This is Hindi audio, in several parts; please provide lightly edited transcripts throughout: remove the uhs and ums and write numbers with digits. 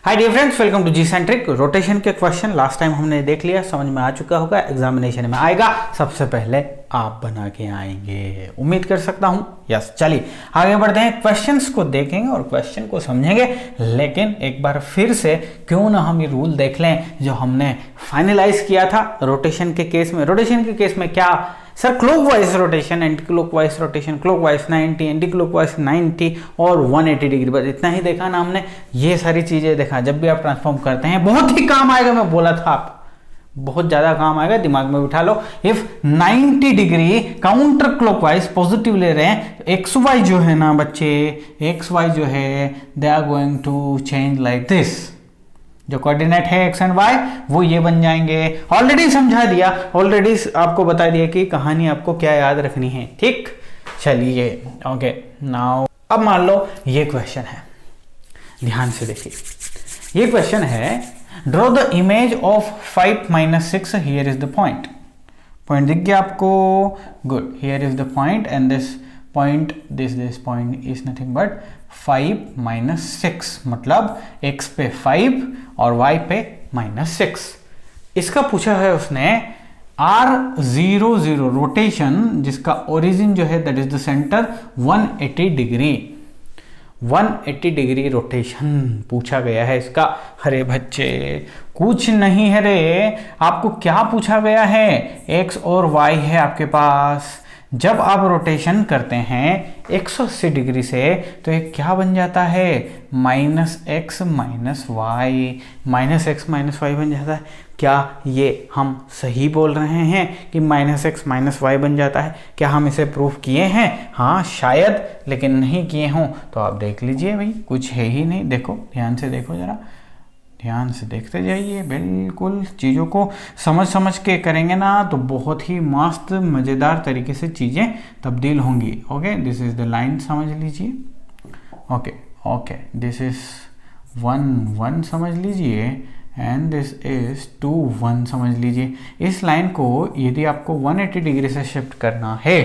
Hi dear friends, welcome to G Centric. Rotation के क्वेश्चन लास्ट टाइम हमने देख लिया, समझ में आ चुका होगा, एग्जामिनेशन में आएगा, सबसे पहले आप बना के आएंगे, उम्मीद कर सकता हूं। यस, चलिए आगे बढ़ते हैं, क्वेश्चंस को देखेंगे और क्वेश्चन को समझेंगे। लेकिन एक बार फिर से क्यों ना हम ये रूल देख लें जो हमने फाइनलाइज किया था रोटेशन के केस में। रोटेशन के केस में क्या sir, clockwise rotation, anti clockwise rotation, clockwise 90, anti clockwise 90 और 180 डिग्री, बस इतना ही देखा ना हमने। ये सारी चीजें देखा, जब भी आप ट्रांसफॉर्म करते हैं बहुत ही काम आएगा, मैं बोला था आप बहुत ज्यादा काम आएगा, दिमाग में बिठा लो। If 90 degree counter clockwise positive ले रहे हैं, एक्स वाई जो है ना बच्चे, एक्स वाई जो है they are going to change like this. जो कोऑर्डिनेट है एक्स एंड वाई वो ये बन जाएंगे। ऑलरेडी समझा दिया, ऑलरेडी आपको बता दिया कि कहानी आपको क्या याद रखनी है, ठीक। चलिए ओके, नाउ अब मान लो ये क्वेश्चन है, ध्यान से देखिए। ये क्वेश्चन है, draw the image of 5 - 6, here is the point. Point दिख गया आपको, good. Here is the point and this point, this point is nothing but 5 - 6, मतलब x पे 5 और y पे -6। इसका पूछा है उसने R00 रोटेशन, जिसका ओरिजिन जो है that is the centre 180 degree, 180 degree rotation पूछा गया है इसका। अरे बच्चे कुछ नहीं है रे, आपको क्या पूछा गया है, x और y है आपके पास। जब आप रोटेशन करते हैं 180 डिग्री से तो ये क्या बन जाता है, -x - y, -x - y बन जाता है। क्या ये हम सही बोल रहे हैं कि -x - y बन जाता है? क्या हम इसे प्रूफ किए हैं? हाँ शायद, लेकिन नहीं किए हों तो आप देख लीजिए भाई, कुछ है ही नहीं। देखो ध्यान से देखो, जरा ध्यान से देखते जाइए, बिल्कुल चीज़ों को समझ के करेंगे ना तो बहुत ही मस्त मज़ेदार तरीके से चीज़ें तब्दील होंगी। Okay, this is the line, समझ लीजिए। ओके, दिस इज़ 1 1 समझ लीजिए एंड दिस इज़ 2 1 समझ लीजिए। इस लाइन को यदि आपको 180 डिग्री से शिफ्ट करना है,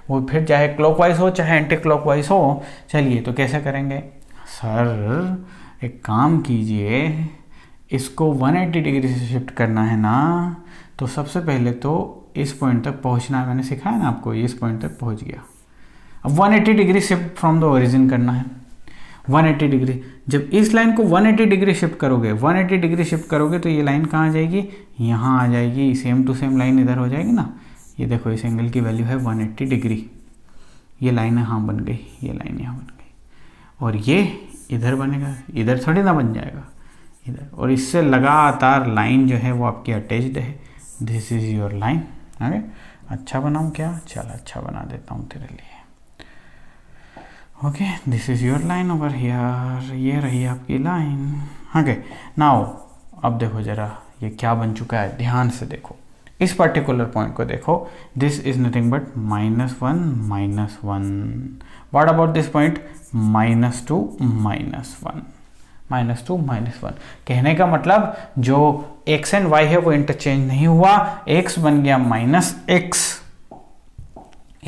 वो फिर चाहे क्लॉकवाइज हो चाहे एंटी क्लॉकवाइज हो, चलिए तो कैसे करेंगे सर? एक काम कीजिए, इसको 180 डिग्री से शिफ्ट करना है ना, तो सबसे पहले तो इस पॉइंट तक पहुंचना है, मैंने सिखाया ना आपको, इस पॉइंट तक पहुंच गया। अब 180 degree shift from the origin करना है। 180 डिग्री, जब इस लाइन को 180 डिग्री शिफ्ट करोगे, 180 डिग्री शिफ्ट करोगे तो ये लाइन कहाँ आ जाएगी, यहाँ आ जाएगी। सेम टू सेम लाइन इधर हो जाएगी ना। ये देखो, इस एंगल की वैल्यू है 180 डिग्री। ये लाइन यहाँ बन गई, ये लाइन यहाँ बन गई, और ये इधर बनेगा, इधर थोड़ी ना बन जाएगा, इधर। और इससे लगातार लाइन जो है वो आपकी अटैच्ड है। This is your line. Okay, अच्छा बनाऊँ क्या? चल अच्छा बना देता हूँ तेरे लिए। Okay, this is your line over here, ये रही आपकी लाइन। ओके, नाउ अब देखो जरा ये क्या बन चुका है, ध्यान से देखो। इस पर्टिकुलर पॉइंट को देखो, this is nothing but -1 -1। What about this point, -2 -1। कहने का मतलब जो x एंड y है वो इंटरचेंज नहीं हुआ, x बन गया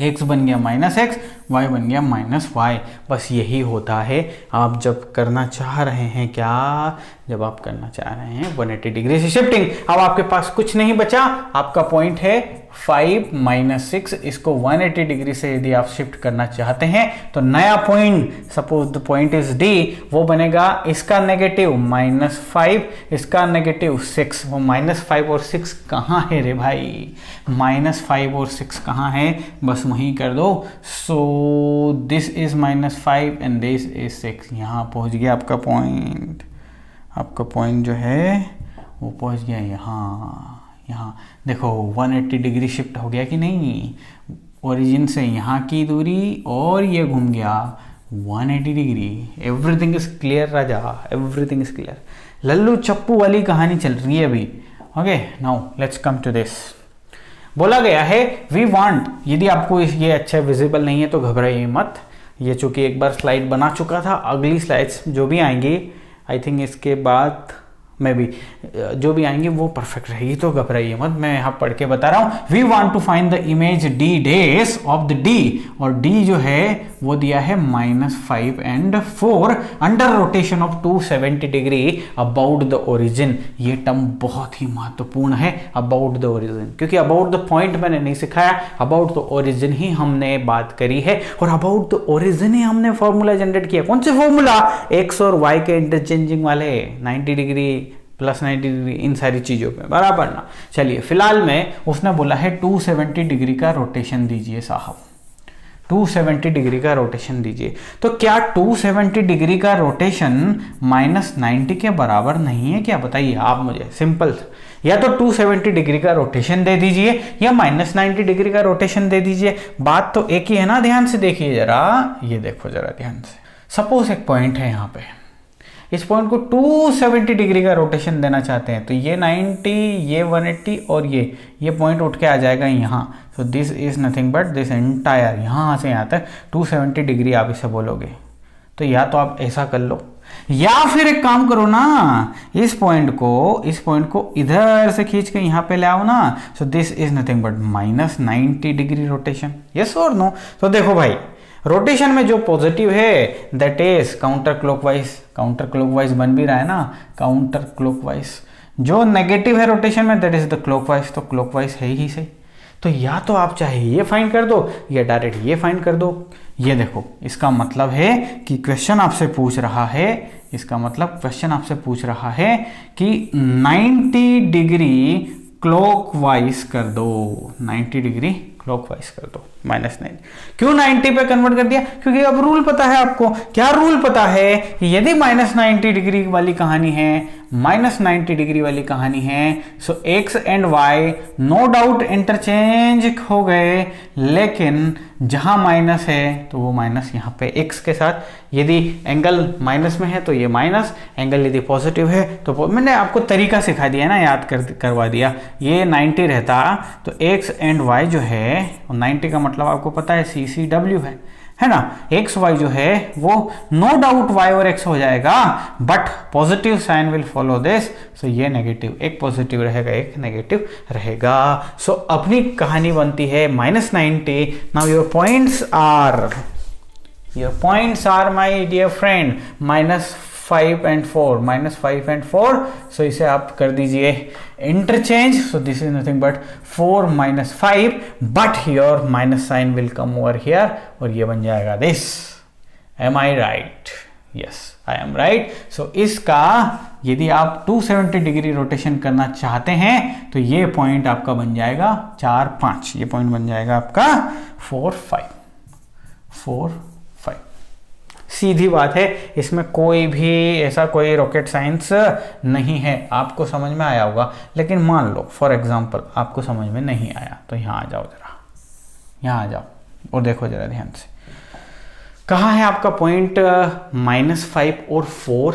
x बन गया -x, y बन गया -y। बस यही होता है आप जब करना चाह रहे हैं, क्या जब आप करना चाह रहे हैं 180 डिग्री से शिफ्टिंग। अब आपके पास कुछ नहीं बचा, आपका पॉइंट है 5 - 6। इसको 180 डिग्री से यदि आप शिफ्ट करना चाहते हैं तो नया point, suppose the point is D, वो बनेगा इसका नेगेटिव -5, इसका नेगेटिव 6। वो -5 और 6 कहाँ है रे भाई, -5 और 6 कहाँ है, बस वहीं कर दो। सो this is -5 and this is 6। यहाँ पहुँच गया आपका पॉइंट। आपका पॉइंट जो है वो पहुँच गया यहाँ देखो 180 डिग्री शिफ्ट हो गया कि नहीं, ओरिजिन से यहाँ की दूरी, और ये घूम गया 180 डिग्री। एवरीथिंग इज क्लियर राजा, एवरीथिंग इज क्लियर। लल्लू चप्पू वाली कहानी चल रही है अभी। Okay, now let's come to this. बोला गया है वी वांट, यदि आपको ये अच्छा विजिबल नहीं है तो घबराइए मत, ये चूंकि एक बार स्लाइड बना चुका था, अगली स्लाइड्स जो भी आएंगी आई थिंक इसके बाद मैं भी जो भी आएंगे वो परफेक्ट रहेगी, तो घबराइए मत, मैं यहाँ पढ़ के बता रहा हूँ। We want to find the image D dash of the D, और डी जो है वो दिया है -5 and 4 under rotation of 270 degree about the origin. ये टर्म बहुत ही महत्वपूर्ण है, अबाउट द ओरिजिन, क्योंकि अबाउट द पॉइंट मैंने नहीं सिखाया, अबाउट द ओरिजिन ही हमने बात करी है, और अबाउट द ओरिजिन ही हमने फॉर्मूला जनरेट किया। कौन से फॉर्मूला? एक्स और वाई के इंटरचेंजिंग वाले, 90 डिग्री प्लस 90 डिग्री, इन सारी चीजों पे बराबर ना। चलिए फिलहाल में उसने बोला है 270 डिग्री का रोटेशन दीजिए साहब, 270 डिग्री का रोटेशन दीजिए। तो क्या 270 डिग्री का रोटेशन -90 के बराबर नहीं है क्या? बताइए आप मुझे, सिंपल। या तो 270 डिग्री का रोटेशन दे दीजिए या -90 डिग्री का रोटेशन दे दीजिए, बात तो एक ही है ना। ध्यान से देखिए जरा, ये देखो जरा ध्यान से। सपोज एक पॉइंट है यहाँ पे, इस पॉइंट को 270 डिग्री का रोटेशन देना चाहते हैं, तो ये 90, ये 180 और ये पॉइंट उठ के आ जाएगा यहाँ। सो this is nothing but this entire, यहाँ से यहाँ तक 270 डिग्री आप इसे बोलोगे। तो या तो आप ऐसा कर लो, या फिर एक काम करो ना, इस पॉइंट को इधर से खींच के यहाँ पे ले आओ ना। सो this is nothing but -90 degree rotation. Yes और नो? तो देखो भाई, रोटेशन में जो पॉजिटिव है दैट इज काउंटर क्लॉकवाइज बन भी रहा है ना, काउंटर क्लॉकवाइज। जो नेगेटिव है रोटेशन में दैट इज द क्लॉकवाइज, तो क्लॉकवाइज है ही सही। तो या तो आप चाहे ये फाइंड कर दो या डायरेक्ट ये फाइंड कर दो। ये देखो, इसका मतलब है कि क्वेश्चन आपसे पूछ रहा है, इसका मतलब क्वेश्चन आपसे पूछ रहा है कि 90 डिग्री क्लॉकवाइज कर दो, 90 डिग्री क्लॉकवाइज कर दो, -90। क्यों 90 पे कन्वर्ट कर दिया? क्योंकि अब रूल पता है आपको। क्या रूल पता है? यदि -90 डिग्री वाली कहानी है, -90 डिग्री वाली कहानी है, so x and y no doubt interchange हो गए, लेकिन जहां माइनस है तो वो माइनस यहाँ पे x के साथ, यदि एंगल माइनस में है तो ये माइनस, एंगल यदि पॉजिटिव है तो मैंने आपको तरीका सिखा दिया ना, याद करवा दिया। ये 90 रहता तो x एंड y जो है, 90 का मतलब आपको पता है CCW है ना। एक्स वाई जो है वो नो डाउट y और x हो जाएगा, but positive sign will follow this. So ये नेगेटिव, एक पॉजिटिव रहेगा एक नेगेटिव रहेगा। सो अपनी कहानी बनती है -90। Now your points are my dear friend -5 and 4, so इसे आप कर दीजिए interchange. So this is nothing but 4 - 5, but your minus sign will come over here और ये बन जाएगा this. Am I right? Yes, I am right. So इसका यदि आप 270 डिग्री रोटेशन करना चाहते हैं तो ये पॉइंट आपका बन जाएगा 4, 5, ये पॉइंट बन जाएगा आपका 4, 5। सीधी बात है, इसमें कोई भी ऐसा कोई रॉकेट साइंस नहीं है। आपको समझ में आया होगा, लेकिन मान लो फॉर एग्जांपल आपको समझ में नहीं आया तो यहाँ आ जाओ जरा, यहाँ आ जाओ और देखो जरा ध्यान से। कहाँ है आपका पॉइंट? -5 और 4,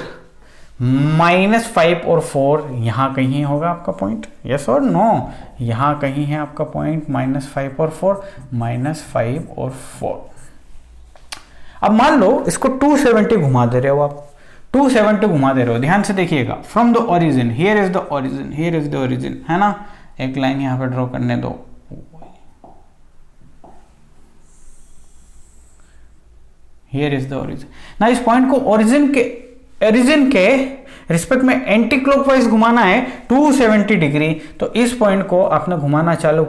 -5 और 4 यहाँ कहीं होगा आपका पॉइंट। यस और नो? यहाँ कहीं है आपका पॉइंट -5 और 4, -5 और 4। अब मान लो इसको 270 घुमा दे रहे हो आप, 270 घुमा दे रहे हो। ध्यान से देखिएगा, from the origin, here is the origin, here is the origin, है ना। एक लाइन यहां पे ड्रॉ करने दो, हियर इज द ओरिजिन ना। इस पॉइंट को ओरिजिन के रिस्पेक्ट में एंटी क्लॉकवाइज घुमाना है 270 डिग्री। तो इस पॉइंट को आपने घुमाना चालू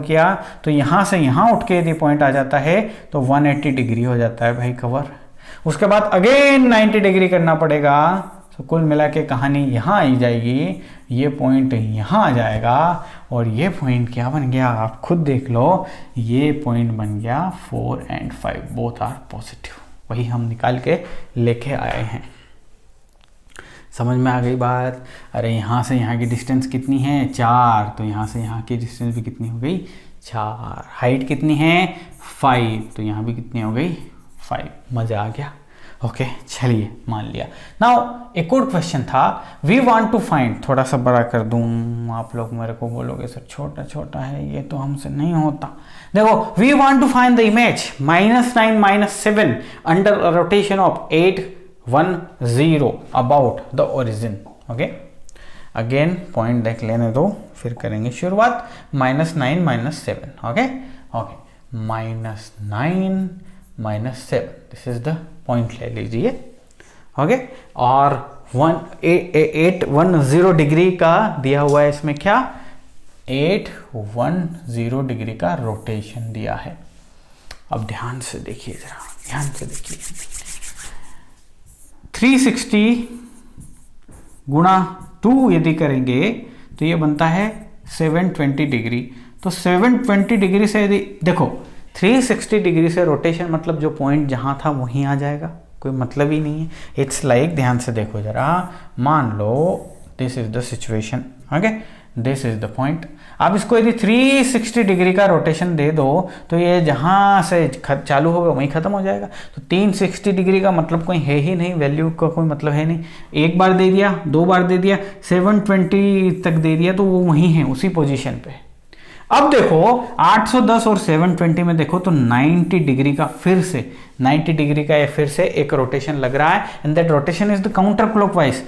किया तो यहां से यहां उठ के यदि पॉइंट आ जाता है तो 180 डिग्री हो जाता है भाई कवर। उसके बाद अगेन 90 डिग्री करना पड़ेगा। तो कुल मिला के कहानी यहां आई जाएगी, ये पॉइंट यहां आ जाएगा और ये पॉइंट क्या बन गया आप खुद देख लो, ये पॉइंट बन गया 4 and 5, बोथ आर पॉजिटिव। वही हम निकाल के लेके आए हैं। समझ में आ गई बात? अरे यहाँ से यहाँ की डिस्टेंस कितनी है? 4, तो यहाँ से यहाँ की डिस्टेंस भी कितनी हो गई? 4। हाइट कितनी है? 5, तो यहाँ भी कितनी हो गई? 5। मज़ा आ गया? ओके, चलिए मान लिया। नाउ एक और क्वेश्चन था, वी वांट टू फाइंड, थोड़ा सा बड़ा कर दूं, आप लोग मेरे को बोलोगे सर छोटा छोटा है, ये तो हमसे नहीं होता। देखो, we want to find the image -9 - 7 under rotation of 8 10 about the origin. Okay, again point देख लेने दो, फिर करेंगे शुरुआत। -9 -7। Okay okay, -9 -7, this is the point ले लीजिए। ओके, और 810 डिग्री का दिया हुआ है इसमें, क्या 810 डिग्री का रोटेशन दिया है। अब ध्यान से देखिए, जरा ध्यान से देखिए, 360 गुणा 2 यदि करेंगे तो ये बनता है 720 डिग्री। तो 720 डिग्री से यदि देखो 360 डिग्री से रोटेशन मतलब जो पॉइंट जहां था वहीं आ जाएगा, कोई मतलब ही नहीं है। इट्स लाइक, ध्यान से देखो जरा, मान लो this is the situation. Okay, this is the point. आप इसको यदि 360 डिग्री का रोटेशन दे दो तो ये जहां से चालू होगा वहीं खत्म हो जाएगा। तो 360 डिग्री का मतलब कोई है ही नहीं, वैल्यू का कोई मतलब है नहीं। एक बार दे दिया, 2 बार दे दिया, 720 तक दे दिया तो वो वहीं है, उसी पोजीशन पे। अब देखो 810 और 720 में देखो तो 90 डिग्री का फिर से 90 डिग्री का ये फिर से एक रोटेशन लग रहा है, and that rotation is the counter clockwise.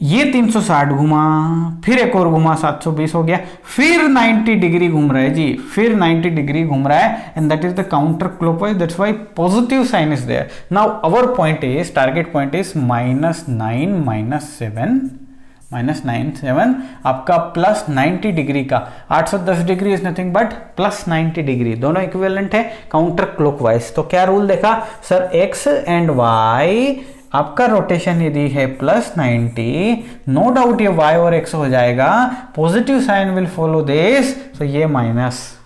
ये 360 घुमा, फिर एक और घुमा, 720 हो गया, फिर 90 डिग्री घूम रहा है जी, फिर 90 डिग्री घूम रहा है, and that is the counter clockwise, that's why positive sign is there. Now our point is, target point is -9 7 आपका +90 डिग्री का। 810 degree is nothing but +90 degree, दोनों इक्विवेलेंट है काउंटर क्लॉकवाइज। तो क्या रूल देखा सर, x एंड y आपका रोटेशन यदि है +90, नो डाउट ये y और x हो जाएगा, positive sign will follow this, so ये minus.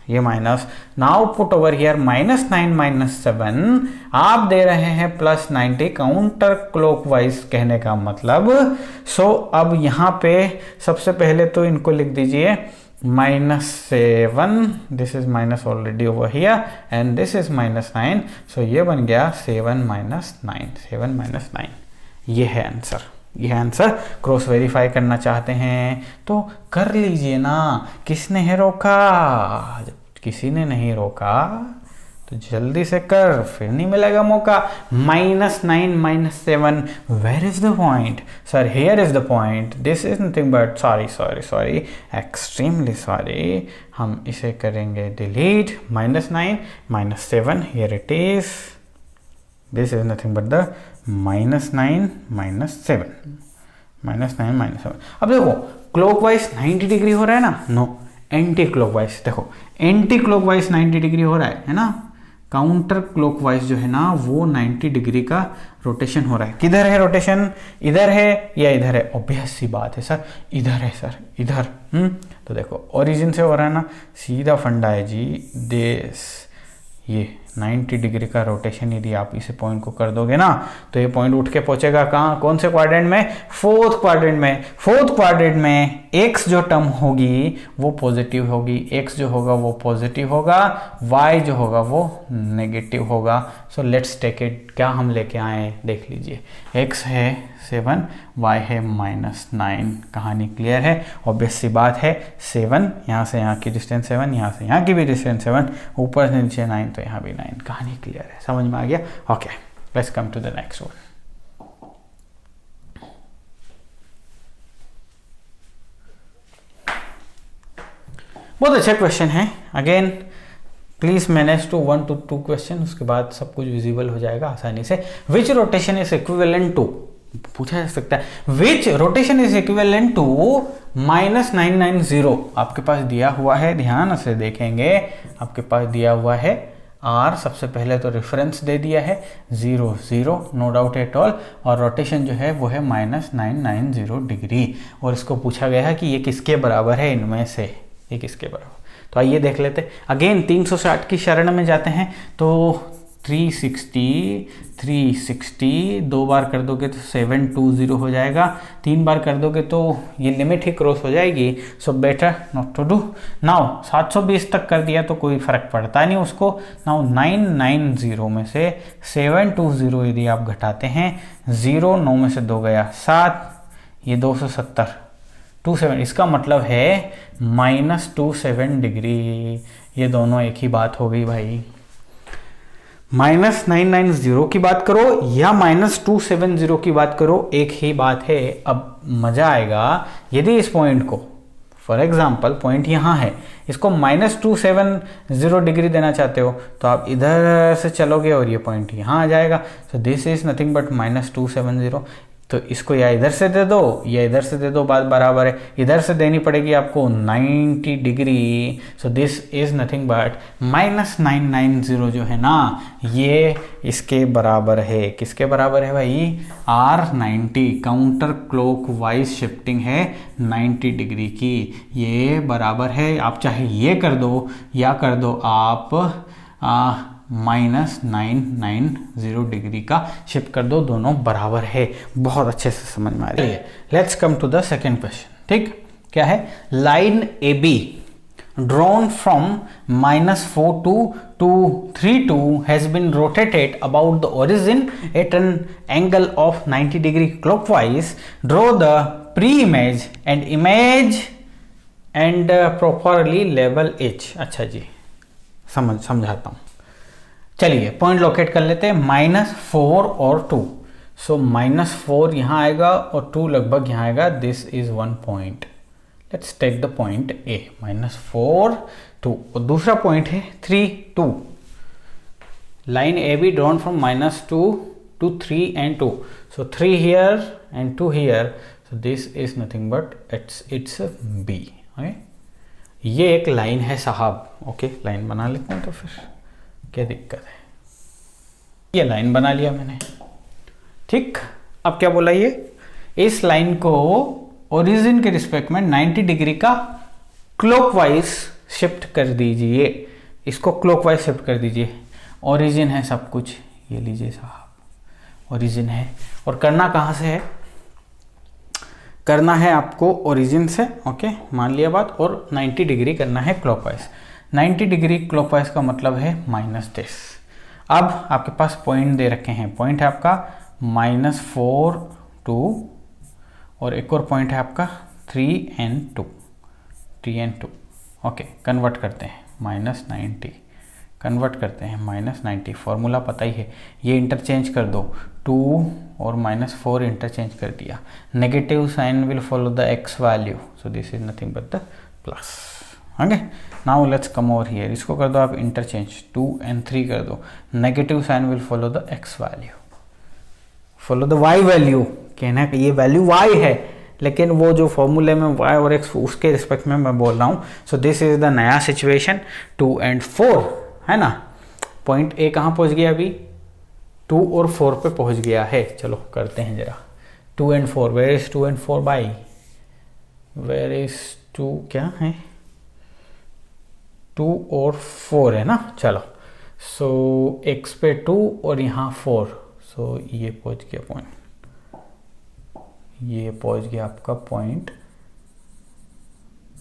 Now put over here -9 -7, आप दे रहे हैं +90 काउंटर क्लॉकवाइज, कहने का मतलब। सो अब यहां पे सबसे पहले तो इनको लिख दीजिए -7, this is minus already over here, and this is -9, सो ये बन गया 7 - 9। ये है आंसर, ये आंसर। क्रॉस वेरीफाई करना चाहते हैं तो कर लीजिए ना, किसने है रोका? जब किसी ने नहीं रोका तो जल्दी से कर, फिर नहीं मिलेगा मौका। -9 -7, where is the point sir? Here is the point, this is nothing but, sorry, extremely sorry, हम इसे करेंगे delete. -9 -7, here it is, this is nothing but the -9 -7, -9 -7। अब देखो क्लॉकवाइज 90 डिग्री हो रहा है ना, नो, एंटी क्लॉकवाइज, देखो एंटी क्लॉकवाइज 90 डिग्री हो रहा है ना, काउंटर क्लॉकवाइज जो है ना वो 90 डिग्री का रोटेशन हो रहा है। किधर है रोटेशन? इधर है या इधर है? ऑब्वियस सी बात है सर, इधर है सर, इधर। तो देखो ओरिजिन से हो रहा है ना, सीधा फंडा है जी, दिस, ये 90 डिग्री का रोटेशन यदि आप इसे पॉइंट को कर दोगे ना तो ये पॉइंट उठ के पहुंचेगा कहाँ, कौन से क्वाड्रेंट में? फोर्थ क्वाड्रेंट में। फोर्थ क्वाड्रेंट में x जो टर्म होगी वो पॉजिटिव होगी, x जो होगा वो पॉजिटिव होगा, y जो होगा वो नेगेटिव होगा। सो लेट्स टेक इट, क्या हम लेके आए देख लीजिए, x है 7, y है -9, कहानी क्लियर है, ऑब्वियस सी बात है। 7 यहाँ से यहाँ की डिस्टेंस 7, यहाँ से यहाँ की भी डिस्टेंस 7, ऊपर से नीचे 9 तो यहाँ भी 9, कहानी क्लियर है, समझ में आ गया? Okay, let's come to the next one. बहुत अच्छा क्वेश्चन है, again please manage to 1 to 2 question, उसके बाद सब कुछ विजिबल हो जाएगा आसानी से। Which rotation is equivalent to, पूछा जा सकता है, which rotation is equivalent to -990, आपके पास दिया हुआ है, ध्यान से देखेंगे, आपके पास दिया हुआ है R, सबसे पहले तो रेफरेंस दे दिया है 0 0, नो डाउट एट ऑल, और रोटेशन जो है वो है -990 डिग्री, और इसको पूछा गया है कि ये किसके बराबर है, इनमें से ये किसके बराबर। तो आइए देख लेते, अगेन 360 की शरण में जाते हैं, तो 360 2 बार कर दोगे तो 720 हो जाएगा, 3 बार कर दोगे तो ये लिमिट ही क्रॉस हो जाएगी, so better not to do. Now 720 तक कर दिया तो कोई फर्क पड़ता नहीं उसको। नाउ 990 में से 720 यदि आप घटाते हैं, 0 9 में से 2 गया 7, ये 270 27, इसका मतलब है -27 डिग्री। ये दोनों एक ही बात हो गई भाई, -990 की बात करो या -270 की बात करो, एक ही बात है। अब मजा आएगा यदि इस पॉइंट को, फॉर एग्जाम्पल पॉइंट यहाँ है, इसको -270 डिग्री देना चाहते हो तो आप इधर से चलोगे और ये पॉइंट यहाँ आ जाएगा। सो दिस इज नथिंग बट -270। तो इसको या इधर से दे दो या इधर से दे दो, बात बराबर है। इधर से देनी पड़ेगी आपको 90 degree. So this is nothing but -990 जो है ना, ये इसके बराबर है। किसके बराबर है भाई? R90, counter clock wise shifting है 90 डिग्री की, ये बराबर है। आप चाहे ये कर दो या कर दो आप -990 डिग्री का शिफ्ट कर दो, दोनों बराबर है। बहुत अच्छे से समझ में आ रही है। Let's come to the second question. ठीक, क्या है? Line A B drawn from -4 to 232 has been rotated about the origin at an angle of 90 degree clockwise. Draw the pre-image and image and properly label each. अच्छा जी, समझाता हूँ। चलिए पॉइंट लोकेट कर लेते हैं, -4 और 2। सो -4 यहाँ आएगा और 2 लगभग यहाँ आएगा। This is one point. Let's take the point A, -4 2, और दूसरा पॉइंट है 3 2। Line A B drawn from -2 to 3 and 2. So 3 here and 2 here. So this is nothing but it's a B. Okay? ये एक लाइन है साहब। ओके, लाइन बना लेते हैं तो फिर क्या दिक्कत है। ये लाइन बना लिया मैंने। ठीक, अब क्या बोला ये? इस लाइन को ओरिजिन के रिस्पेक्ट में 90 डिग्री का क्लॉकवाइज शिफ्ट कर दीजिए। इसको क्लॉकवाइज शिफ्ट कर दीजिए। ओरिजिन है सब कुछ, ये लीजिए साहब, ओरिजिन है। और करना कहाँ से है? करना है आपको ओरिजिन से। ओके, मान लिया बात। और 90 डिग्री करना है क्लॉकवाइज। 90 डिग्री क्लॉकवाइज का मतलब है -10। अब आपके पास पॉइंट दे रखे हैं। पॉइंट है आपका -4 2 और एक और पॉइंट है आपका 3 and 2। 3 and 2। ओके, कन्वर्ट करते हैं, -90 कन्वर्ट करते हैं, -90। फॉर्मूला पता ही है, ये इंटरचेंज कर दो। 2 और -4 इंटरचेंज कर दिया। Negative sign will follow the x value, so this is nothing but the plus. Okay, now let's come over here. इसको कर दो आप इंटरचेंज, 2 and 3 कर दो। Negative sign will follow the x value, follow the y value. कहना है कि ये वैल्यू y है, लेकिन वो जो फॉर्मूले में y और x उसके रिस्पेक्ट में मैं बोल रहा हूँ। सो दिस इज द नया सिचुएशन। 2 and 4 है ना। पॉइंट ए कहाँ पहुँच गया? अभी 2 और 4 पे पहुँच गया है। चलो करते हैं जरा। 2 and 4, वेयर इज 2 and 4 बाई? वेयर इज 2 क्या है? 2 और 4 है ना। चलो, सो x पे 2 और यहाँ 4। सो ये पहुँच गया पॉइंट, ये पहुँच गया आपका point.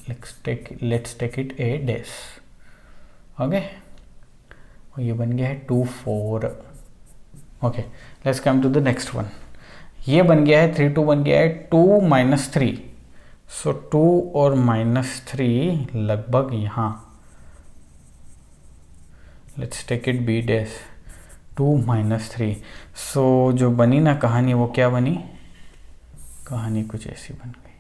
Let's take it A dash. Okay, और ये बन गया है 2 4। Okay, let's come to the next one. ये बन गया है 3 2 बन गया है 2 -3। सो 2 और -3 लगभग यहाँ। Let's take it B dash 2 -3। So जो बनी ना कहानी, वो क्या बनी? कहानी कुछ ऐसी बन गई।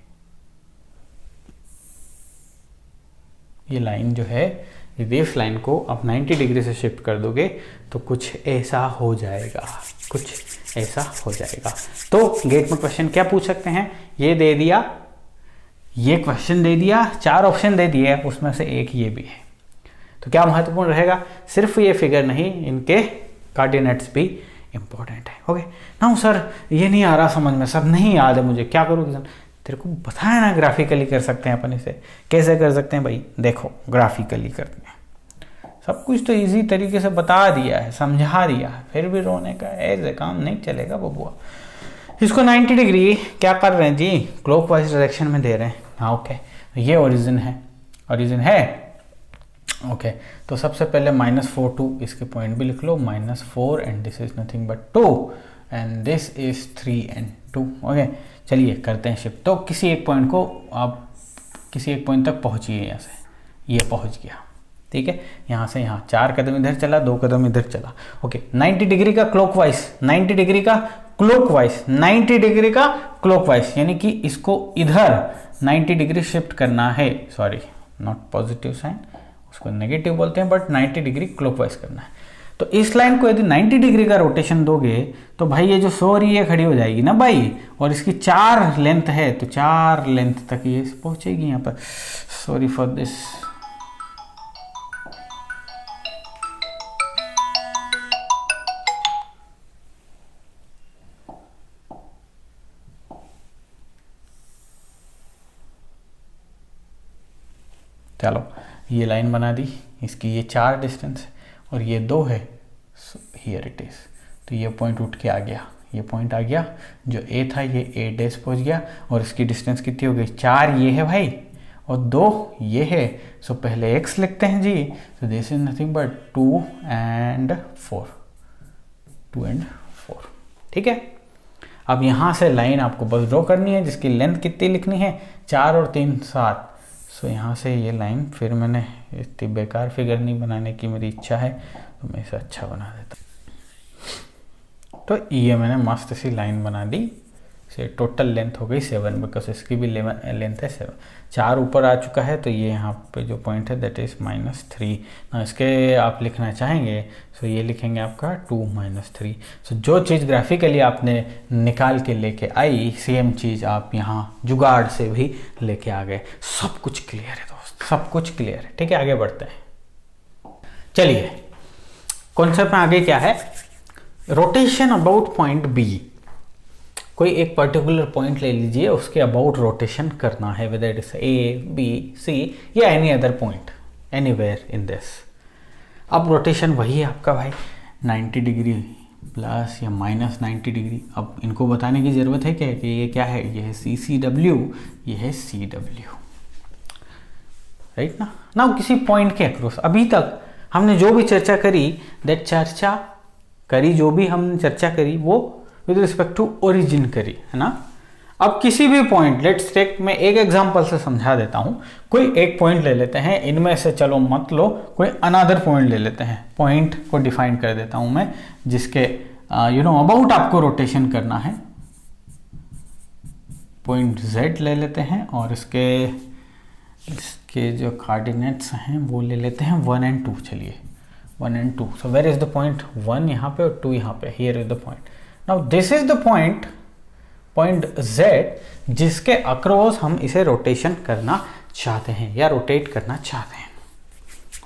ये लाइन जो है, यदि इस लाइन को आप 90 डिग्री से शिफ्ट कर दोगे तो कुछ ऐसा हो जाएगा, कुछ ऐसा हो जाएगा। तो गेट में क्वेश्चन क्या पूछ सकते हैं? ये दे दिया, ये क्वेश्चन दे दिया, 4 ऑप्शन दे दिए, उसमें से एक ये भी है। तो क्या महत्वपूर्ण रहेगा? सिर्फ ये फिगर नहीं, इनके कोऑर्डिनेट्स भी इंपॉर्टेंट है। ओके, ना सर ये नहीं आ रहा समझ में, सब नहीं याद है मुझे, क्या करूँ? तेरे को बताया ना ग्राफिकली कर सकते हैं अपन इसे। कैसे कर सकते हैं भाई? देखो, ग्राफिकली करते हैं। सब कुछ तो इजी तरीके से बता दिया है, समझा दिया है, फिर भी रोने का ऐसे काम नहीं चलेगा बबुआ। इसको 90 डिग्री क्या कर रहे हैं जी? क्लॉकवाइज डायरेक्शन में दे रहे हैं। हाँ, ओके, ये ओरिजिन है, ओरिजिन है। ओके, तो सबसे पहले -4 2, इसके पॉइंट भी लिख लो, -4 and this is nothing but 2 and this is 3 and 2। Okay, चलिए करते हैं शिफ्ट। तो किसी एक पॉइंट को आप किसी एक पॉइंट तक पहुंचिए, यहाँ से ये पहुंच गया। ठीक है, यहाँ से यहाँ 4 कदम इधर चला, 2 कदम इधर चला। ओके, 90 डिग्री का क्लॉकवाइज, 90 डिग्री का क्लॉकवाइज, 90 डिग्री का क्लॉकवाइज, यानी कि इसको इधर 90 डिग्री शिफ्ट करना है। सॉरी, नॉट पॉजिटिव साइन, उसको नेगेटिव बोलते हैं, बट 90 डिग्री क्लॉकवाइज करना है। तो इस लाइन को यदि 90 डिग्री का रोटेशन दोगे तो भाई ये जो सो रही है खड़ी हो जाएगी ना भाई, और इसकी 4 लेंथ है तो 4 लेंथ तक ये पहुंचेगी यहाँ पर। Sorry for this. चलो, ये लाइन बना दी, इसकी ये 4 डिस्टेंस है और ये 2 है, हियर इट इज। तो ये पॉइंट उठ के आ गया, ये पॉइंट आ गया, जो ए था ये ए डैश पहुंच गया, और इसकी डिस्टेंस कितनी हो गई, 4 ये है भाई और 2 ये है। सो पहले x लिखते हैं जी, तो this is nothing but 2 and 4, 2 and 4। ठीक है, अब यहाँ से लाइन आपको बस ड्रॉ करनी है जिसकी लेंथ कितनी लिखनी है, 4 और 3 7। सो यहाँ से ये लाइन, फिर मैंने इतनी बेकार फिगर नहीं बनाने की मेरी इच्छा है तो मैं इसे अच्छा बना देता। तो ये मैंने मस्त सी लाइन बना दी, से टोटल लेंथ हो गई 7, बिकॉज इसकी भी लेंथ है 7। 4 ऊपर आ चुका है, तो ये यहाँ पे जो पॉइंट है दैट इज -3 ना। इसके आप लिखना चाहेंगे सो ये लिखेंगे आपका 2 - 3। सो जो चीज़ ग्राफिकली आपने निकाल के लेके आई, सेम चीज़ आप यहाँ जुगाड़ से भी लेके आ गए। सब कुछ क्लियर है दोस्त, सब कुछ क्लियर है। ठीक है, आगे बढ़ते हैं। चलिए, कॉन्सेप्ट में आगे क्या है, रोटेशन अबाउट पॉइंट बी। कोई एक पर्टिकुलर पॉइंट ले लीजिए, उसके अबाउट रोटेशन करना है, whether it is A B C या any other point anywhere in this. अब रोटेशन वही है आपका भाई 90 डिग्री प्लस या -90 डिग्री। अब इनको बताने की ज़रूरत है क्या कि ये क्या है, ये है CCW, ये है CW, राइट ना। ना किसी पॉइंट के अक्रॉस अभी तक हमने जो भी चर्चा करी, जो भी हमने चर्चा करी वो विद रिस्पेक्ट टू ओरिजिन करी, है ना। अब किसी भी पॉइंट, लेट्स टेक, मैं एक एग्जांपल से समझा देता हूं। कोई एक पॉइंट ले लेते हैं, इनमें से चलो मत लो, कोई अनदर पॉइंट ले लेते हैं। पॉइंट को डिफाइन कर देता हूं मैं, जिसके अबाउट आपको रोटेशन करना है। पॉइंट Z ले लेते हैं और इसके जो कोऑर्डिनेट्स हैं वो ले लेते हैं 1 and 2। चलिए 1 and 2। So where is the point, 1 यहाँ पे और 2 यहाँ पे, here is the point. Now this is the point Z, जिसके अक्रॉस हम इसे रोटेशन करना चाहते हैं या रोटेट करना चाहते हैं।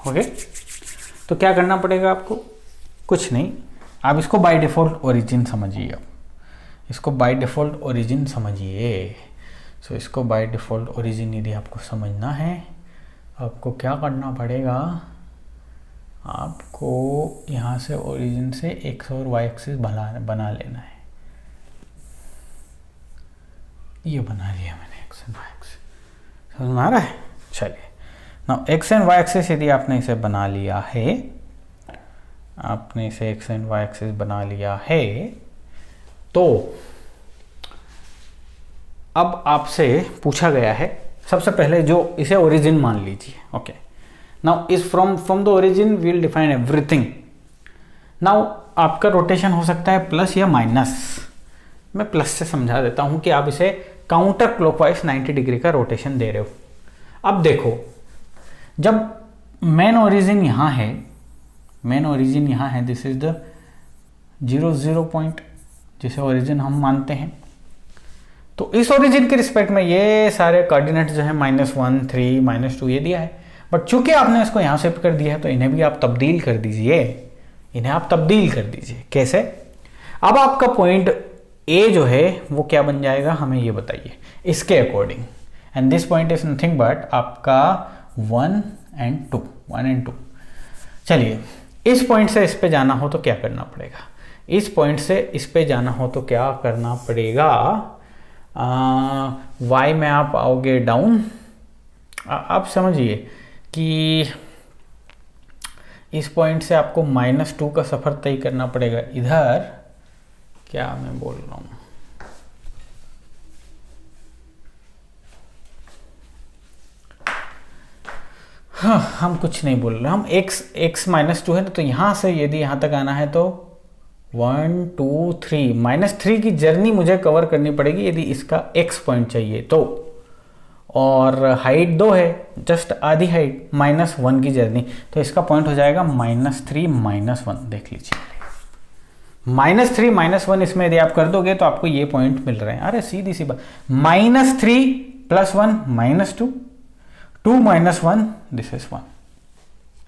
ओके, तो क्या करना पड़ेगा आपको, कुछ नहीं, आप इसको बाय डिफॉल्ट ओरिजिन समझिए। अब इसको बाय डिफॉल्ट ओरिजिन समझिए। सो इसको बाय डिफॉल्ट ओरिजिन यदि आपको समझना है, आपको क्या करना पड़ेगा, आपको यहाँ से ओरिजिन से x और y एक्सिस बना लेना है। ये बना लिया मैंने x एंड y एक्सिस, समझ में आ रहा है। चलिए, now x and y axis यदि आपने इसे बना लिया है, आपने इसे x एंड y एक्सिस बना लिया है, तो अब आपसे पूछा गया है सबसे पहले जो इसे ओरिजिन मान लीजिए। Okay, now is from the origin we'll define everything. Now आपका रोटेशन हो सकता है प्लस या माइनस। मैं प्लस से समझा देता हूं कि आप इसे काउंटर क्लॉकवाइज 90 डिग्री का रोटेशन दे रहे हो। अब देखो, जब मेन ओरिजिन यहाँ है, दिस इज द 0 पॉइंट जिसे ओरिजिन हम मानते हैं। तो इस ओरिजिन के रिस्पेक्ट में ये सारे कोऑर्डिनेट्स जो है -1 3 -2 ये दिया है, बट चूंकि आपने इसको यहाँ शिफ्ट कर दिया है तो इन्हें भी आप तब्दील कर दीजिए। कैसे? अब आपका पॉइंट ए जो है वो क्या बन जाएगा, हमें ये बताइए इसके according. And this point is nothing but आपका 1 and 2। चलिए, इस पॉइंट से इस पे जाना हो तो क्या करना पड़ेगा, इस पॉइंट से इस पे जाना हो तो क्या करना पड़ेगा, y में आप आओगे डाउन। आप समझिए कि इस पॉइंट से आपको -2 का सफर तय करना पड़ेगा। इधर क्या मैं बोल रहा हूं, हाँ, हम कुछ नहीं बोल रहे, हम x -2 है ना, तो यहाँ से यदि यहाँ तक आना है तो 1 2 3 -3 की जर्नी मुझे कवर करनी पड़ेगी यदि इसका x पॉइंट चाहिए तो, और हाइट 2 है, जस्ट आधी हाइट, -1 की जर्नी, तो इसका पॉइंट हो जाएगा -3 -1। देख लीजिए, -3 -1 इसमें यदि आप कर दोगे तो आपको ये पॉइंट मिल रहे हैं। अरे सीधी सी बात, -3 + 1 -2, 2 - 1 दिस इज 1,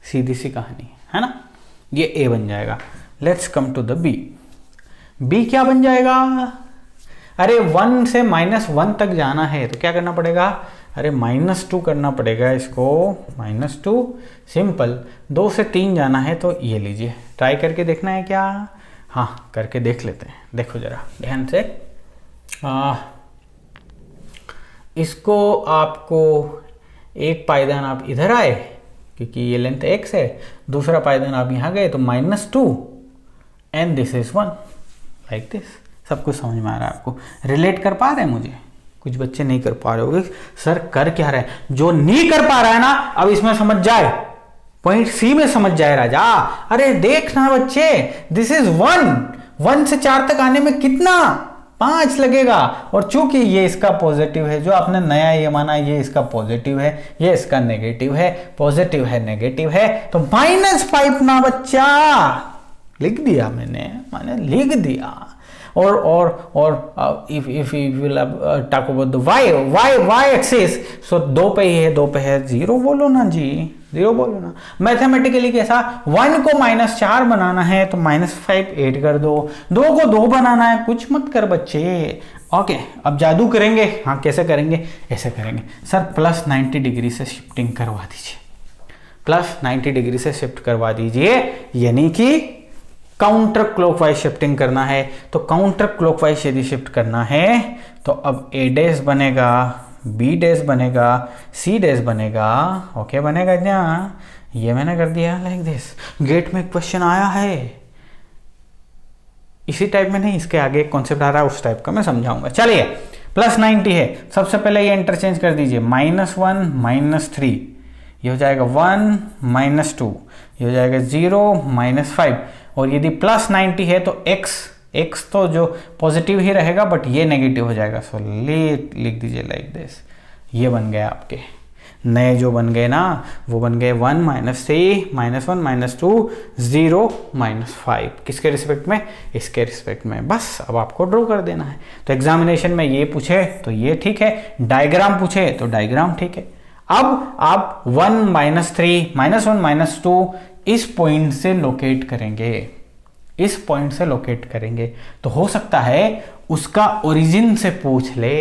सीधी सी कहानी है ना। ये A बन जाएगा। Let's come to the B। B क्या बन जाएगा? अरे 1 से -1 तक जाना है तो क्या करना पड़ेगा? अरे -2 करना पड़ेगा इसको, -2 सिंपल। 2 से 3 जाना है तो ये लीजिए, ट्राई करके देखना है क्या? हाँ, करके देख लेते हैं। देखो जरा ध्यान से, इसको आपको एक पायदान आप इधर आए क्योंकि ये लेंथ x है, दूसरा पायदान आप यहाँ गए तो -2 and this is 1 like this. सब कुछ समझ में आ रहा है आपको? रिलेट कर पा रहे हैं मुझे? कुछ बच्चे नहीं कर पा रहे होंगे, सर कर क्या रहे हैं? जो नहीं कर पा रहा है ना, अब इसमें समझ जाए, पॉइंट सी में समझ जाए राजा। अरे देखना बच्चे, दिस इज 1 से 4 तक आने में कितना? 5 लगेगा, और चूंकि ये इसका पॉजिटिव है, जो आपने नया ये माना ये इसका पॉजिटिव है, ये इसका नेगेटिव है, पॉजिटिव है नेगेटिव है, तो -5 ना बच्चा, लिख दिया मैंने लिख दिया। और if you will talk about the y axis, so 2 पे ही है, 2 पे है, 0 बोलो ना जी, 0 बोलो ना। मैथमेटिकली कैसा, 1 को -4 बनाना है तो -5 ऐड कर दो, 2 को 2 बनाना है, कुछ मत कर बच्चे। ओके, अब जादू करेंगे। हाँ, कैसे करेंगे? ऐसे करेंगे, सर +90 डिग्री से शिफ्टिंग करवा दीजिए, +90 डिग्री से शिफ्ट करवा दीजिए, यानी कि काउंटर क्लॉकवाइज शिफ्टिंग करना है। तो काउंटर क्लॉकवाइज यदि शिफ्ट करना है तो अब A' बनेगा, B' बनेगा, C' बनेगा। ओके बनेगा क्या? ये मैंने कर दिया लाइक दिस। गेट में क्वेश्चन आया है इसी टाइप में, नहीं इसके आगे एक कॉन्सेप्ट आ रहा है उस टाइप का, मैं समझाऊंगा। चलिए, +90 है, सबसे पहले ये इंटरचेंज कर दीजिए, -1 -3, ये हो जाएगा 1 -2, ये हो जाएगा 0 -5, और यदि +90 है तो x तो जो पॉजिटिव ही रहेगा बट ये नेगेटिव हो जाएगा, सो लिख दीजिए लाइक दिस। ये बन गया आपके नए जो बन गए ना, वो बन गए 1 -3 -1 -2 0 -5। किसके रिस्पेक्ट में? इसके रिस्पेक्ट में। बस अब आपको ड्रॉ कर देना है। तो एग्जामिनेशन में ये पूछे तो ये ठीक है, डायग्राम पूछे तो डायग्राम ठीक है। अब आप 1 -3 -1 -2 इस पॉइंट से लोकेट करेंगे, इस पॉइंट से लोकेट करेंगे, तो हो सकता है उसका ओरिजिन से पूछ ले।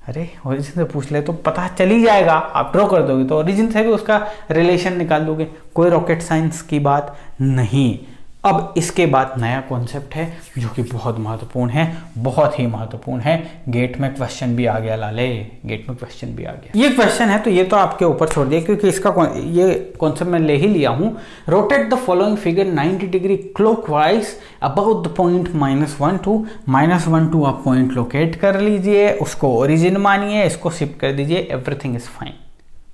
अरे ओरिजिन से पूछ ले तो पता चल ही जाएगा, आप ड्रॉ कर दोगे तो ओरिजिन से भी उसका रिलेशन निकाल दोगे, कोई रॉकेट साइंस की बात नहीं। अब इसके बाद नया कॉन्सेप्ट है जो कि बहुत महत्वपूर्ण है, बहुत ही महत्वपूर्ण है। गेट में क्वेश्चन भी आ गया लाले, गेट में क्वेश्चन भी आ गया। ये क्वेश्चन है तो ये तो आपके ऊपर छोड़ दिया क्योंकि इसका ये कॉन्सेप्ट मैं ले ही लिया हूं। Rotate the following figure 90 degree clockwise about the point -1 2 -1 2। आप पॉइंट लोकेट कर लीजिए, उसको ओरिजिन मानिए, इसको शिफ्ट कर दीजिए, एवरीथिंग इज फाइन,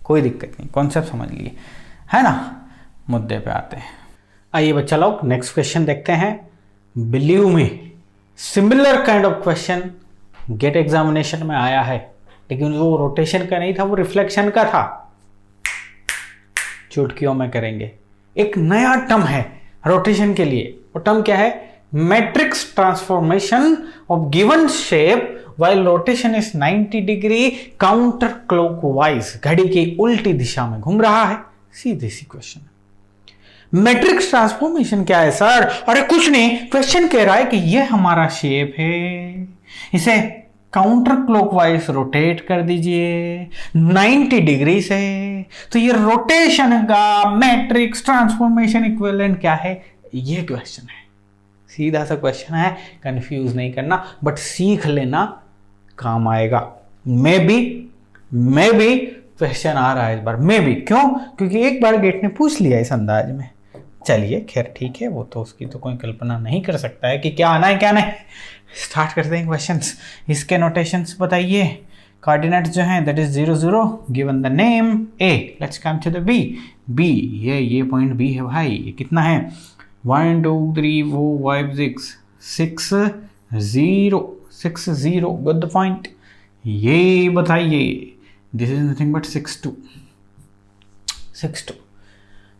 कोई दिक्कत नहीं। कॉन्सेप्ट समझ लिए है ना। मुद्दे पे आते हैं। आइए बच्चा लोग नेक्स्ट क्वेश्चन देखते हैं। Believe me, similar kind of question GATE examination में आया है, लेकिन वो रोटेशन का नहीं था, वो रिफ्लेक्शन का था। चुटकियों में करेंगे। एक नया टर्म है रोटेशन के लिए, वो टर्म क्या है? Matrix transformation of given shape while rotation is 90 degree counter clockwise. घड़ी की उल्टी दिशा में घूम रहा है। सीधे सी क्वेश्चन। मैट्रिक्स ट्रांसफॉर्मेशन क्या है सर? अरे कुछ नहीं, क्वेश्चन कह रहा है कि ये हमारा शेप है, इसे काउंटर क्लॉकवाइज रोटेट कर दीजिए 90 डिग्री से। तो ये रोटेशन का मैट्रिक्स ट्रांसफॉर्मेशन इक्विवेलेंट क्या है? ये क्वेश्चन है, सीधा सा क्वेश्चन है, कंफ्यूज नहीं करना, बट सीख लेना, काम आएगा। मे बी क्वेश्चन आ रहा है इस बार, मे बी। क्यों? क्योंकि एक बार गेट ने पूछ लिया इस अंदाज में। चलिए खैर ठीक है, वो तो उसकी तो कोई कल्पना नहीं कर सकता है कि क्या आना है क्या नहीं। स्टार्ट करते हैं क्वेश्चंस। इसके नोटेशंस बताइए कोऑर्डिनेट्स जो हैं that is 0 0 given the name A. Let's come to the B. B ये पॉइंट बी है भाई। ये कितना है 1 2 3 4 5 6 6 0 गुड पॉइंट। ये बताइए this is nothing but 6 2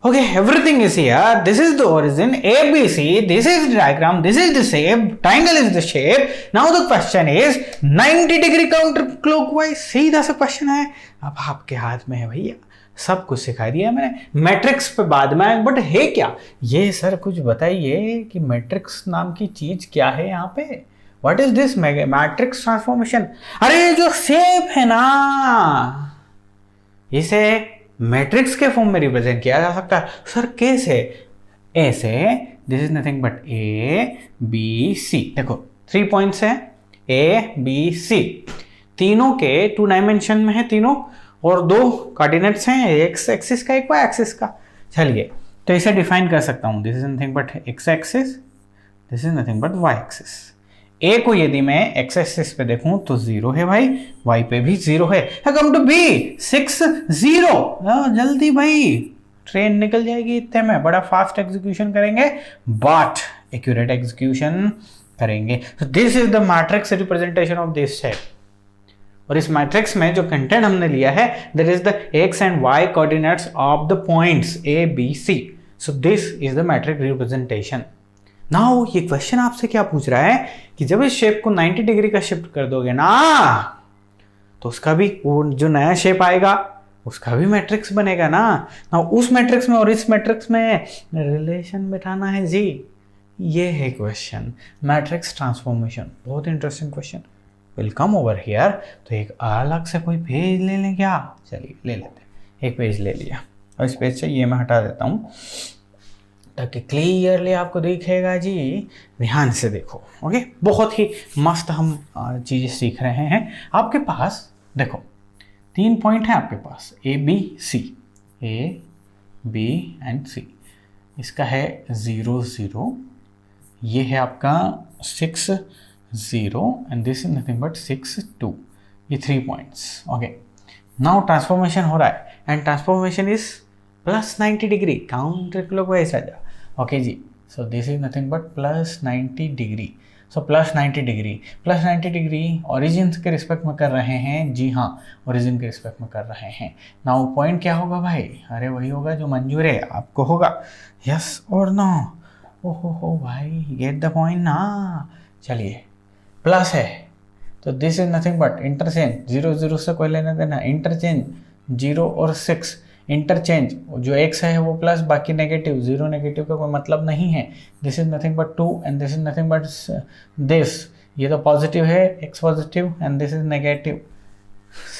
okay, everything is here. This is the origin ABC, this is the diagram, this is the shape, triangle is the shape. Now the question is 90 degree counter clockwise। सीधा सा क्वेश्चन है, अब आपके हाथ में है भैया, सब कुछ सिखा दिया मैंने। मैट्रिक्स पे बाद में, बट है क्या ये सर, कुछ बताइए कि मैट्रिक्स नाम की चीज क्या है यहाँ पे। What is this matrix transformation? अरे जो शेप है ना, इसे मैट्रिक्स के फॉर्म में रिप्रेजेंट किया जा सकता है सर। कैसे? ऐसे, this is nothing but A B C. देखो 3 पॉइंट्स हैं ए बी सी, तीनों के 2 डायमेंशन में है तीनों, और 2 कोऑर्डिनेट्स हैं, एक्स एक्सिस का एक वाई एक्सिस का। चलिए तो इसे डिफाइन कर सकता हूं, this is nothing but X axis, this is nothing but Y axis. A को यदि मैं एक्स एक्सिस पे देखूं तो 0 है भाई, वाई पे भी 0 है। Come to B 6 0। जल्दी भाई, ट्रेन निकल जाएगी इतने में। बड़ा फास्ट एग्जीक्यूशन करेंगे बट एक्यूरेट एग्जीक्यूशन करेंगे। so this is the matrix representation of this shape. और इस मैट्रिक्स में जो कंटेंट हमने लिया है that is the X and Y coordinates of the points A B C. So this is the matrix representation. Now ये क्वेश्चन आपसे क्या पूछ रहा है कि जब इस शेप को 90 डिग्री का शिफ्ट कर दोगे ना, तो उसका भी वो जो नया शेप आएगा उसका भी मैट्रिक्स बनेगा ना। नाउ उस मैट्रिक्स में और इस मैट्रिक्स में रिलेशन बिठाना है जी। ये है क्वेश्चन मैट्रिक्स ट्रांसफॉर्मेशन। बहुत interesting question. Will come over here. तो एक अलग से कोई पेज ले लें क्या? चलिए ले लेते हैं। एक पेज ले लिया और इस पेज से ये मैं हटा देता हूँ ताकि क्लियरली आपको दिखेगा जी। ध्यान से देखो, ओके। बहुत ही मस्त हम चीज़ें सीख रहे हैं। आपके पास देखो 3 पॉइंट है आपके पास, A B C, A B and C. इसका है 0 0, ये है आपका 6 0 and this is nothing but 6 2। ये 3 पॉइंट्स, ओके। नाउ ट्रांसफॉर्मेशन हो रहा है and transformation is plus 90 degree counter clockwise राजा। ओके जी, so this is nothing but plus 90 degree. So plus 90 degree origin के रिस्पेक्ट में कर रहे हैं। जी हाँ, ओरिजिन के रिस्पेक्ट में कर रहे हैं। नाउ पॉइंट क्या होगा भाई? अरे वही होगा जो मंजूर है आपको होगा, यस और नो। ओहो भाई, गेट द पॉइंट ना। चलिए प्लस है तो this is nothing but interchange, 0 0 से कोई लेना देना, इंटरचेंज 0 और 6 इंटरचेंज। जो x है वो प्लस, बाकी नेगेटिव, 0 नेगेटिव का कोई मतलब नहीं है। This is nothing but 2 and this is nothing but this. ये तो पॉजिटिव है, x positive and this is negative.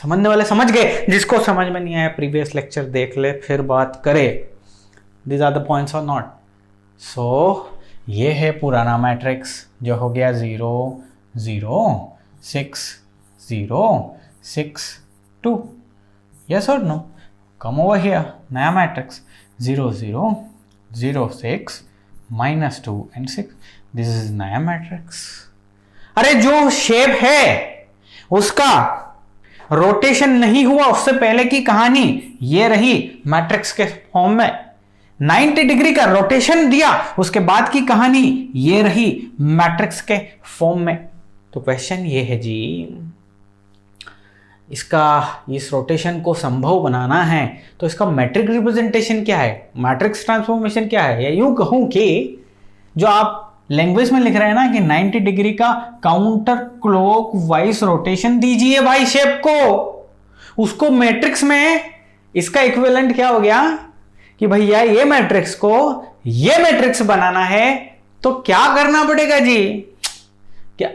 समझने वाले समझ गए, जिसको समझ में नहीं आया प्रीवियस लेक्चर देख ले फिर बात करे। दिस आर द पॉइंट्स और नॉट। सो ये है पुराना मैट्रिक्स जो हो गया 0 0 6 0 6 2। यस और नो? Come over here, नया मैट्रिक्स 0 0 0 6 -2 and 6। दिस इज नया मैट्रिक्स। अरे जो शेप है उसका रोटेशन नहीं हुआ उससे पहले की कहानी ये रही मैट्रिक्स के फॉर्म में। 90 डिग्री का रोटेशन दिया उसके बाद की कहानी ये रही मैट्रिक्स के फॉर्म में। तो क्वेश्चन ये है जी, इसका इस रोटेशन को संभव बनाना है तो इसका मैट्रिक रिप्रेजेंटेशन क्या है, मैट्रिक्स ट्रांसफॉर्मेशन क्या है? या यूं कहूं कि जो आप लैंग्वेज में लिख रहे हैं ना कि 90 डिग्री का काउंटर क्लॉकवाइज रोटेशन दीजिए भाई शेप को, उसको मैट्रिक्स में इसका इक्विवेलेंट क्या हो गया कि भैया ये मैट्रिक्स को ये मैट्रिक्स बनाना है तो क्या करना पड़ेगा जी? क्या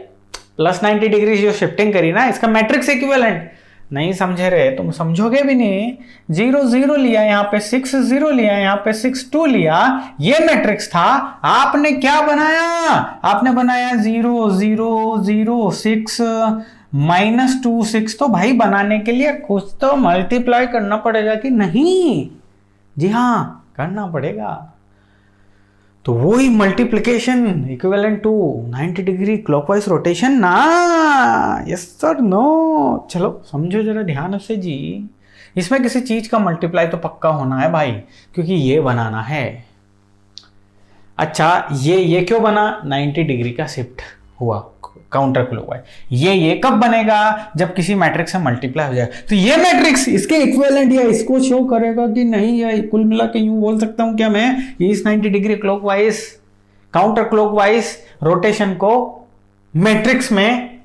प्लस 90 डिग्री जो शिफ्टिंग करी ना, इसका मैट्रिक्स इक्विवेलेंट नहीं समझे रहे तुम, समझोगे भी नहीं। 0 0 लिया, यहाँ पे 6 0 लिया, यहाँ पे 6 2 लिया, ये मैट्रिक्स था। आपने क्या बनाया? आपने बनाया 0 0 0 6 -2 6। तो भाई बनाने के लिए कुछ तो मल्टीप्लाई करना पड़ेगा कि नहीं? जी हाँ, करना पड़ेगा। तो वो ही multiplication equivalent to 90 degree clockwise rotation ना, यस सर नो। चलो समझो जरा ध्यान से जी, इसमें किसी चीज का मल्टीप्लाई तो पक्का होना है भाई, क्योंकि ये बनाना है। अच्छा ये क्यों बना, 90 डिग्री का शिफ्ट हुआ काउंटर क्लॉकवाइज। ये कब बनेगा, जब किसी मैट्रिक्स से मल्टीप्लाई हो जाएगा। तो ये मैट्रिक्स इसके इक्विवेलेंट या इसको शो करेगा कि नहीं, या कुल मिला के यूं बोल सकता हूं क्या मैं, इस 90 degree clockwise counter clockwise rotation को मैट्रिक्स में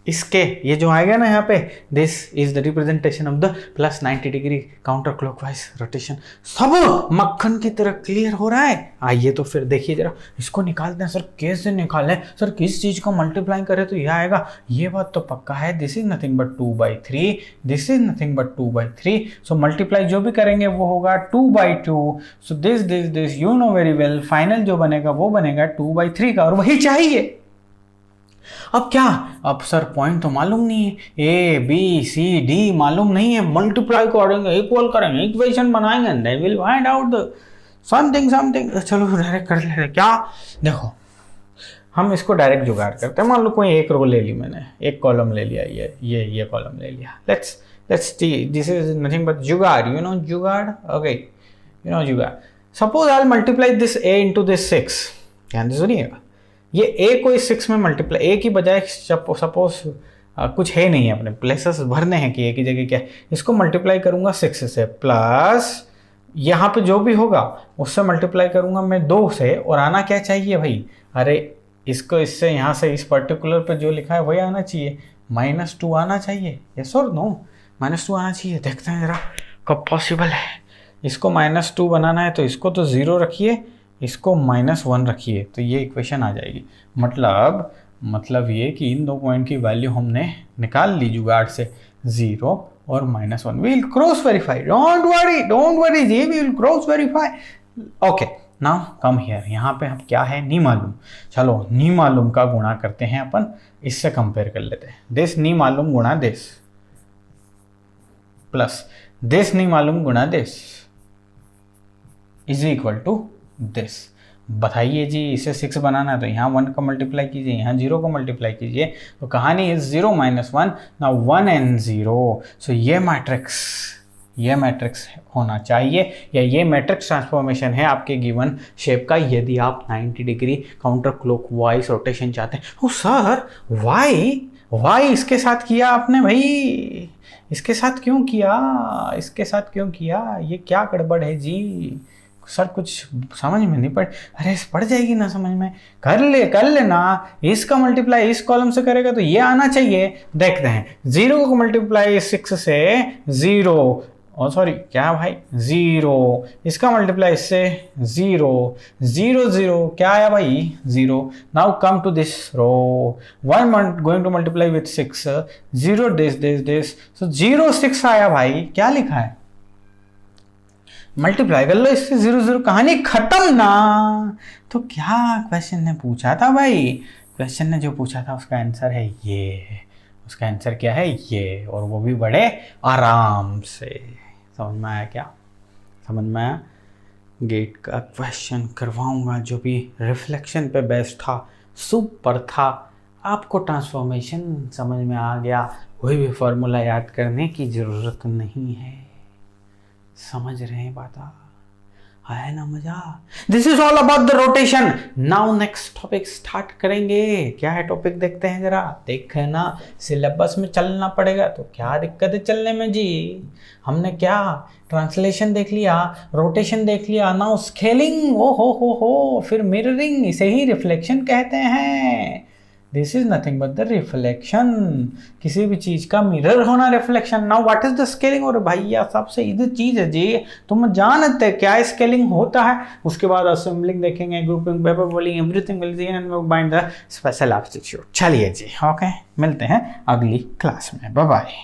इसके ये जो आएगा ना यहाँ पे, this is the representation of the plus 90 degree counter clockwise rotation. सब मक्खन की तरह क्लियर हो रहा है। आइए तो फिर देखिए जरा, इसको निकालते हैं। सर कैसे निकालें, सर किस चीज को मल्टीप्लाई करें तो यह आएगा, ये बात तो पक्का है। This is nothing but 2/3, this is nothing but 2/3। So multiply जो भी करेंगे वो होगा 2/2। So this you know very well, final जो बनेगा वो बनेगा 2/3 का, और वही चाहिए। अब क्या, अब सर पॉइंट तो मालूम नहीं है, ए बी सी डी मालूम नहीं है, मल्टीप्लाई करेंगे, इक्वल करेंगे, इक्वेशन बनाएंगे, they will find out the something. चलो डायरेक्ट कर ले। क्या देखो, हम इसको डायरेक्ट जुगाड़ करते हैं। मान लो कोई एक रो ले ली मैंने, एक कॉलम ले लिया, ये कॉलम ले लिया। Let's this is nothing but जुगाड़, यू नो जुगाड़, ओके यू नो जुगाड़। Suppose I will multiply this a into this 6, ध्यान से सुनिएगा। ये a को इस 6 में मल्टीप्लाई, a की बजाय सपोज कुछ है नहीं है, अपने प्लेसेस भरने हैं कि a की जगह क्या है, इसको मल्टीप्लाई करूंगा 6 से, प्लस यहाँ पे जो भी होगा उससे मल्टीप्लाई करूंगा मैं 2 से, और आना क्या चाहिए भाई, अरे इसको इससे यहाँ से इस पर्टिकुलर पे जो लिखा है वही आना चाहिए, -2 आना चाहिए। यस और नो, -2 आना चाहिए। देखते हैं जरा कब पॉसिबल है। इसको -2 बनाना है तो इसको तो 0 रखिए, इसको -1 रखिए, तो ये इक्वेशन आ जाएगी। मतलब ये कि इन दो पॉइंट की वैल्यू हमने निकाल ली जुगाड़ से, 0 और -1। We will cross verify, don't worry जी, we will cross verify. Okay now come here, यहाँ पे हम क्या है, नी मालूम। चलो नी मालूम का गुणा करते हैं अपन, इससे कंपेयर कर लेते हैं। दिस नी मालूम गुणा दिस, प्लस दिस नी मालूम गुणा this is equal to this. बताइए जी, इसे 6 बनाना है तो यहाँ 1 का मल्टीप्लाई कीजिए, यहाँ 0 को मल्टीप्लाई कीजिए, तो कहानी इज 0 - 1, ना 1 and 0। सो ये मैट्रिक्स होना चाहिए, या ये मैट्रिक्स ट्रांसफॉर्मेशन है आपके गिवन शेप का, यदि आप 90 डिग्री काउंटर क्लॉकवाइज रोटेशन चाहते हैं। ओ सर वाई इसके साथ किया आपने भाई, इसके साथ क्यों किया, ये क्या गड़बड़ है जी सर, कुछ समझ में नहीं पड़ जाएगी ना समझ में, कर लेना। इसका मल्टीप्लाई इस कॉलम से करेगा तो ये आना चाहिए। देखते हैं, 0 को मल्टीप्लाई 6 से 0, सॉरी क्या भाई 0, इसका मल्टीप्लाई इससे 0 क्या आया भाई 0। Now come to this row, 1 going to multiply with 6, 0 this, so 0 6 आया भाई। क्या लिखा है, मल्टीप्लाई कर लो इससे 0 कहानी खत्म ना। तो क्या क्वेश्चन ने पूछा था भाई, क्वेश्चन ने जो पूछा था उसका आंसर है ये, उसका आंसर क्या है ये, और वो भी बड़े आराम से। समझ में आया क्या, समझ में आया। गेट का क्वेश्चन करवाऊंगा जो भी रिफ्लेक्शन पे बेस्ड था, सुपर था। आपको ट्रांसफॉर्मेशन समझ में आ गया, कोई भी फॉर्मूला याद करने की ज़रूरत नहीं है। समझ रहे हैं बात, आया ना मजा। This is all about the rotation. Now next topic start करेंगे। क्या है टॉपिक, देखते हैं जरा। देखे ना, सिलेबस में चलना पड़ेगा, तो क्या दिक्कत है चलने में जी। हमने क्या ट्रांसलेशन देख लिया, रोटेशन देख लिया, नाउ स्केलिंग, ओ हो, फिर मिररिंग, इसे ही रिफ्लेक्शन कहते हैं। This is nothing but the reflection, किसी भी चीज का मिरर होना reflection. Now what is the scaling, और भैया सबसे इधर चीज है जी, तुम जानते क्या स्केलिंग होता है। उसके बाद असेंबलिंग देखेंगे, grouping, paper bowling, everything will see and bind the special aptitude. चलिए जी, ओके, मिलते हैं अगली क्लास में, बाय बाय।